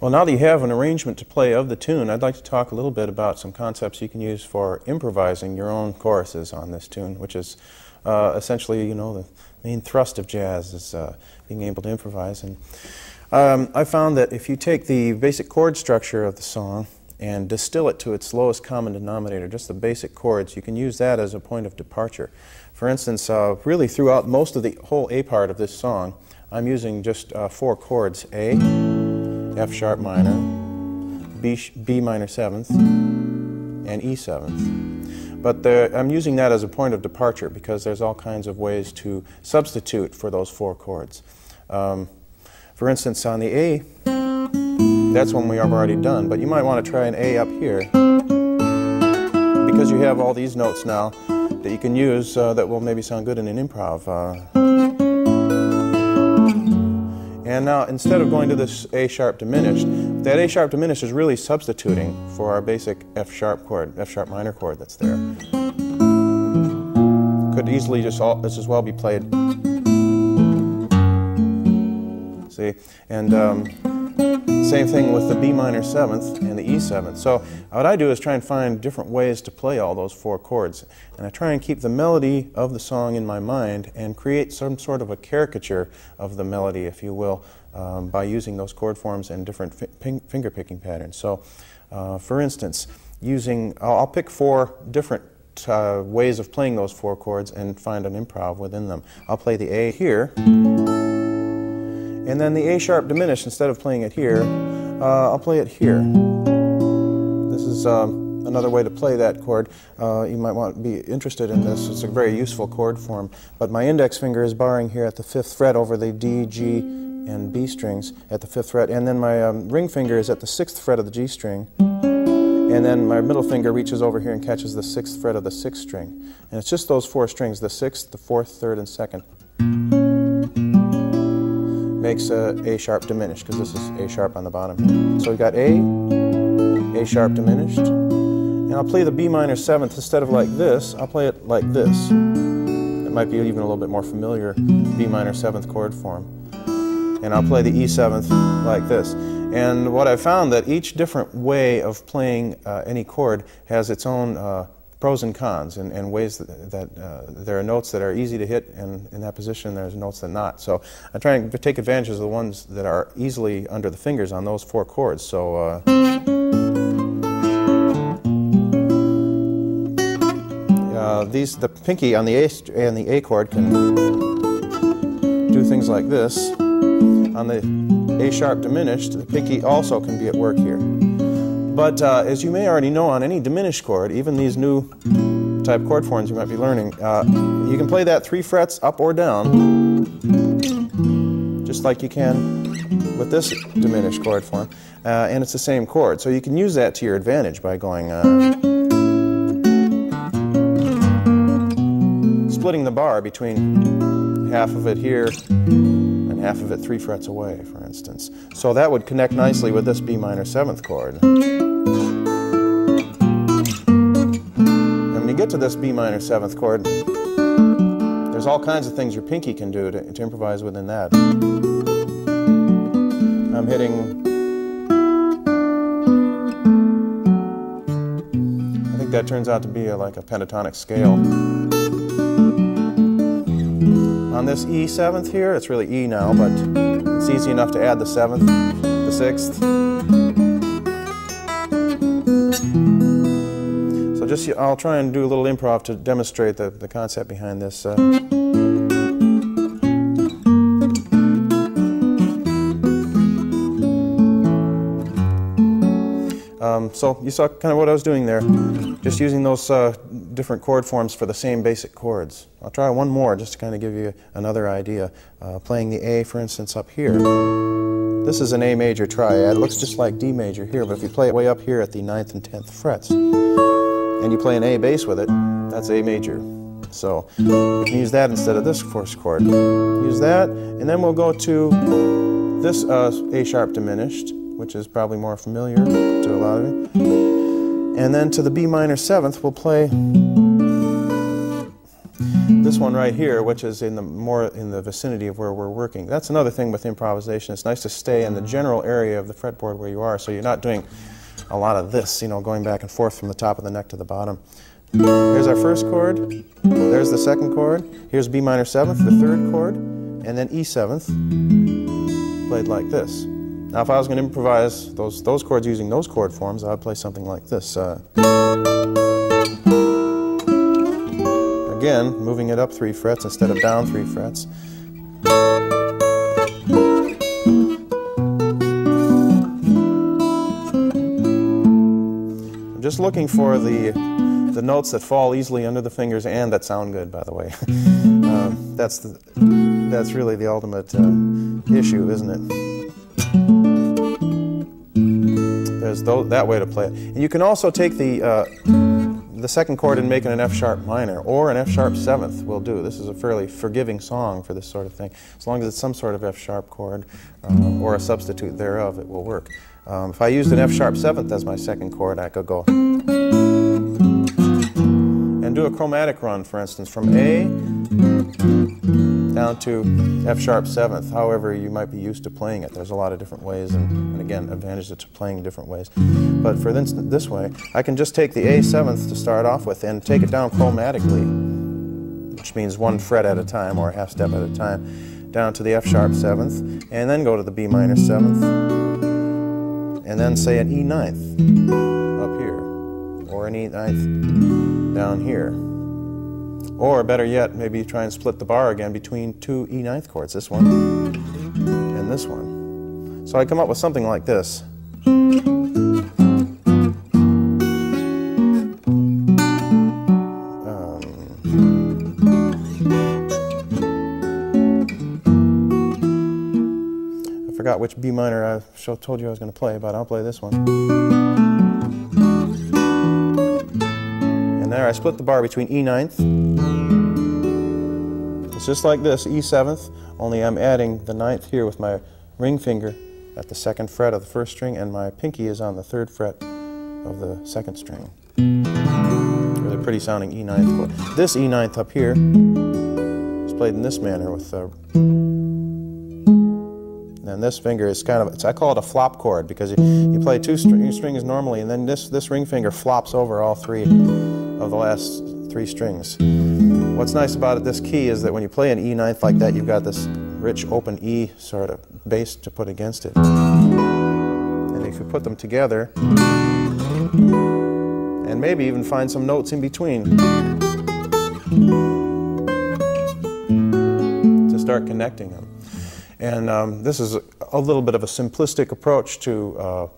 Well, now that you have an arrangement to play of the tune, I'd like to talk a little bit about some concepts you can use for improvising your own choruses on this tune, which is essentially, the main thrust of jazz is being able to improvise. And I found that if you take the basic chord structure of the song and distill it to its lowest common denominator, just the basic chords, you can use that as a point of departure. For instance, really throughout most of the whole A part of this song, I'm using just 4 chords: A, F sharp minor, B minor 7th, and E 7th. But I'm using that as a point of departure because there's all kinds of ways to substitute for those 4 chords. For instance, on the A, that's one we have already done, but you might want to try an A up here because you have all these notes now that you can use that will maybe sound good in an improv. And now, instead of going to this A sharp diminished, that A sharp diminished is really substituting for our basic F sharp chord, F sharp minor chord that's there. Could easily just as well be played. See? And same thing with the B minor 7th and the E 7th. So what I do is try and find different ways to play all those 4 chords. And I try and keep the melody of the song in my mind and create some sort of a caricature of the melody, if you will, by using those chord forms and different finger picking patterns. So for instance, I'll pick 4 different ways of playing those 4 chords and find an improv within them. I'll play the A here. And then the A sharp diminished, instead of playing it here, I'll play it here. This is another way to play that chord. You might want to be interested in this. It's a very useful chord form. But my index finger is barring here at the 5th fret over the D, G, and B strings at the 5th fret. And then my ring finger is at the 6th fret of the G string. And then my middle finger reaches over here and catches the 6th fret of the 6th string. And it's just those 4 strings, the 6th, the 4th, 3rd, and 2nd. Makes A sharp diminished, because this is A sharp on the bottom here. So we've got A sharp diminished, and I'll play the B minor 7th. Instead of like this, I'll play it like this. It might be even a little bit more familiar B minor 7th chord form. And I'll play the E 7th like this. And what I've found that each different way of playing any chord has its own pros and cons, and ways that there are notes that are easy to hit, and in that position there's notes that not. So I try and take advantage of the ones that are easily under the fingers on those 4 chords. So the pinky on the A chord can do things like this. On the A sharp diminished, the pinky also can be at work here. But as you may already know, on any diminished chord, even these new type chord forms you might be learning, you can play that 3 frets up or down, just like you can with this diminished chord form, and it's the same chord. So you can use that to your advantage by going, splitting the bar between half of it here and half of it 3 frets away, for instance. So that would connect nicely with this B minor 7th chord. And when you get to this B minor 7th chord, there's all kinds of things your pinky can do to improvise within that. I'm hitting, I think that turns out to be like a pentatonic scale. On this E 7th here, it's really E now, but it's easy enough to add the 7th, the 6th. So I'll try and do a little improv to demonstrate the concept behind this. So you saw kind of what I was doing there, just using those different chord forms for the same basic chords. I'll try one more just to kind of give you another idea. Playing the A, for instance, up here. This is an A major triad. It looks just like D major here, but if you play it way up here at the 9th and 10th frets, and you play an A bass with it, that's A major. So you can use that instead of this first chord. Use that, and then we'll go to this A sharp diminished, which is probably more familiar to a lot of you. And then to the B minor 7th, we'll play this one right here, which is more in the vicinity of where we're working. That's another thing with improvisation. It's nice to stay in the general area of the fretboard where you are, so you're not doing a lot of this, you know, going back and forth from the top of the neck to the bottom. Here's our first chord. There's the second chord. Here's B minor 7th, the third chord, and then E 7th, played like this. Now, if I was going to improvise those chords using those chord forms, I would play something like this. Again, moving it up 3 frets instead of down 3 frets. I'm just looking for the notes that fall easily under the fingers and that sound good, by the way. That's really the ultimate issue, isn't it? There's that way to play it. And you can also take the second chord and make it an F sharp minor, or an F sharp 7th will do. This is a fairly forgiving song for this sort of thing. As long as it's some sort of F sharp chord or a substitute thereof, it will work. If I used an F sharp 7th as my second chord, I could go and do a chromatic run, for instance, from A down to F sharp 7th, however you might be used to playing it. There's a lot of different ways, and again, advantages to playing different ways. But for this way, I can just take the A 7th to start off with and take it down chromatically, which means 1 fret at a time, or a half step at a time, down to the F sharp 7th, and then go to the B minor 7th, and then say an E 9th up here, or an E 9th down here. Or better yet, maybe try and split the bar again between 2 E 9th chords, this one and this one. So I come up with something like this. I forgot which B minor I told you I was going to play, but I'll play this one. And there I split the bar between E 9th. It's just like this, E 7th, only I'm adding the 9th here with my ring finger at the 2nd fret of the 1st string, and my pinky is on the 3rd fret of the 2nd string. Really pretty sounding E 9th chord. This E 9th up here is played in this manner with and this finger is kind of, I call it a flop chord, because you play 2 strings normally, and then this ring finger flops over all 3 of the last 3 strings. What's nice about this key is that when you play an E 9th like that, you've got this rich open E sort of bass to put against it. And if you put them together, and maybe even find some notes in between to start connecting them. And this is a little bit of a simplistic approach to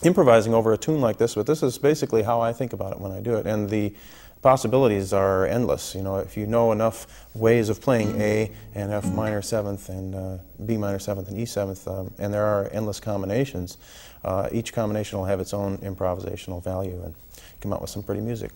improvising over a tune like this, but this is basically how I think about it when I do it. And the possibilities are endless. You know, if you know enough ways of playing A and F minor 7th and B minor 7th and E 7th, and there are endless combinations, each combination will have its own improvisational value and come out with some pretty music.